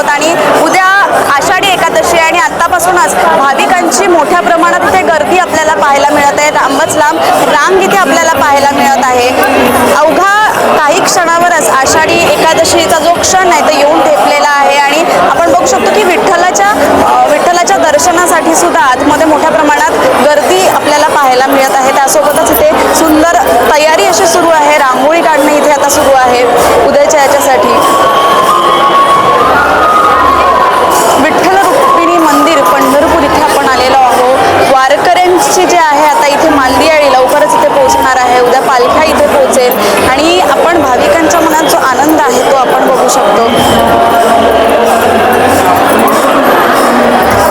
आहोत आणि उद्या आषाढी एकादशी आणि आत्तापासूनच भाविकांची मोठ्या प्रमाणात इथे गर्दी आपल्याला पाहायला मिळत आहे। लांबच लांब रांग इथे आपल्याला पाहायला मिळत आहे। अवघा काही क्षणावरच आषाढी एकादशीचा जो क्षण आहे तो येऊन ठेपलेला आहे आणि आपण बघू शकतो की विठ्ठलाच्या दर्शनासाठी सुद्धा आतमध्ये मोठ्या प्रमाणात गर्दी आपल्याला पाहायला मिळत आहे। त्यासोबतच इथे सुंदर तयारी अशी सुरू आहे, रांगोळी काढणे इथे आता सुरू आहे उद्याच्या याच्यासाठी। विठ्ठल रुक्मिणी मंदिर पंढरपूर इथे आपण आलेलो आहोत। वारकऱ्यांची जे आहे आता इथे मांदियाळी लवकरच इथे पोहोचणार आहे, उद्या पालख्या इथे पोहोचेल आणि आपण भाविकांच्या मनात जो आनंद आहे तो आपण बघू शकतो।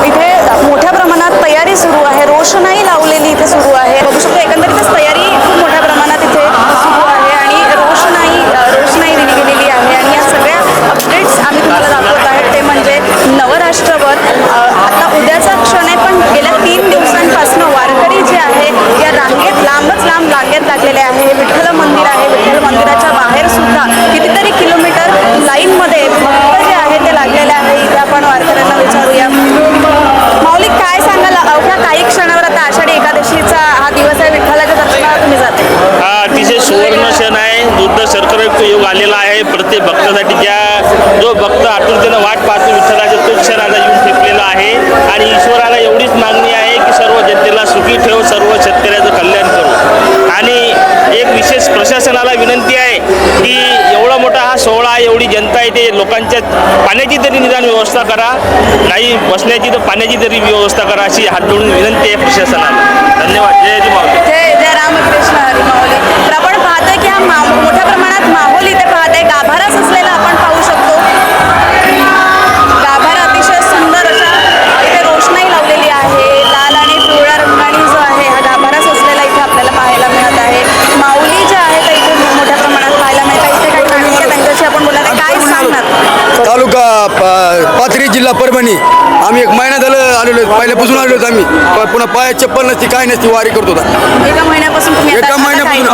इथे मोठ्या प्रमाणात तयारी सुरू आहे, रोषणाई लावलेली इथे सुरू आहे। बघू शकतो एकंदरीतच तयारी खूप मोठ्या प्रमाणात इथे सुरू आहे आणि रोषणाई दिली गेलेली आहे आणि या सगळ्या अपडेट्स आम्ही तुम्हाला दाखवत आहेत ते म्हणजे नवराष्ट्रवर आता उद्याचा क्षण आहे, पण गेल्या 3 दिवसांपासून वारकरी जे आहे या रांगेत लांबच लांब रांगेत लागलेले आहे। हे विठ्ठल मंदिर आहे, विठ्ठल मंदिराच्या बाहेर सुद्धा कितीतरी किलोमीटर लाईनमध्ये भक्त जे आहे ते लागलेले आहे। इथे आपण वारकऱ्यांना विचारूया, माऊली काय सांगाल, अवघ्या काही क्षणावर आता आषाढी एकादशीचा हा दिवस आहे, विठ्ठलाच्या दर्शनाला तुम्ही जाते? हा अतिशय सुवर्ण क्षण आहे, दुर्द शर्करयुक्त योग आलेला आहे प्रत्येक भक्तासाठी। जो भक्त आतुरतेनं वाट पाहतो विठ्ठलाचा तो क्षण आता येऊन ठेपलेला आहे आणि ईश्वराला एवढीच मागणी आहे की सर्व जनतेला सुखी ठेव, सर्व शेतकऱ्याचं कल्याण करू। आणि एक विशेष प्रशासनाला विनंती आहे की एवढा मोठा हा सोहळा, एवढी जनता येते, लोकांच्या पाण्याची तरी निदान व्यवस्था करा, नाही बसण्याची तर पाण्याची तरी व्यवस्था करा अशी हात जोडून विनंती आहे प्रशासनाला। धन्यवाद। जय जय माऊली। जय रामकृष्ण हरी माऊली। तर आपण पाहतोय की हा मोठ्या प्रमाणात माहोल इथे पाहतोय, गाभारा सजलेला आपण पाहू शकतो। गाभारा अतिशय सुंदर अशा इथे रोषणाई लावलेली आहे, लाल आणि पिवळ्या रंगाने जो आहे हा गाभारा सजलेला इथे आपल्याला पाहायला मिळत आहे। माऊली जे आहे ते इथे मोठ्या प्रमाणात पाहायला मिळतात। इथे काही नागरिक आहेत त्यांच्याशी आपण बोलत आहे, काय सांगणार? तालुका पाथरी, जिल्हा परभणी। आम्ही 1 महिना झालं आलेलो, पहिल्यापासून आलेलो आम्ही। पुन्हा पायात चप्पल नसती, काय नसती, वारी करतो। एका महिन्यापासून तुम्ही एका महिन्यापासून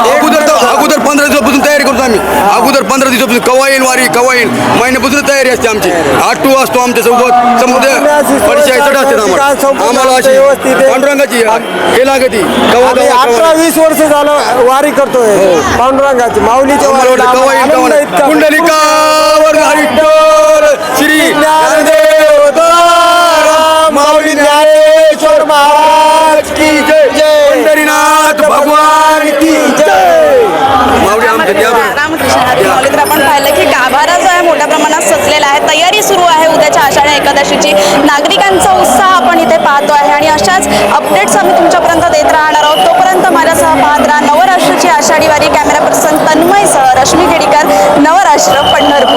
अगोदर 15 दिवसापासून तयारी करतो आम्ही। अगोदर 15 दिवसापासून कवा येईल वारी, कवा येईल, महिन्यापासून तयारी असते आमची। आटू असतो आमच्या सोबत, समुद्र परिचय चढ असते आम्हाला अशी पांडुरंगाची हे लागती। 18-20 वर्ष झालं वारी करतोय पांडुरंगाची, माऊलीच्या कुंडलिकावर श्री ज्ञानदेव तुकाराम माऊली ज्ञानेश्वर महाराज की जय, पंढरीनाथ भगवान की जय। रामकृष्ण हरी माऊली। तर आपण पाहिलं की गाभारा जो आहे मोठ्या प्रमाणात सजलेला आहे, तयारी सुरू आहे उद्याच्या आषाढी एकादशीची। नागरिकांचा उत्साह आपण इथे पाहतो आहे आणि अशाच अपडेट्स आम्ही तुमच्यापर्यंत देत राहणार आहोत। तोपर्यंत माझ्यासह पाहत राहा नवराष्ट्राची आषाढी वारी। कॅमेरा पर्सन तन्मयसह रश्मी खेडीकर, नवराष्ट्र, पंढरपूर।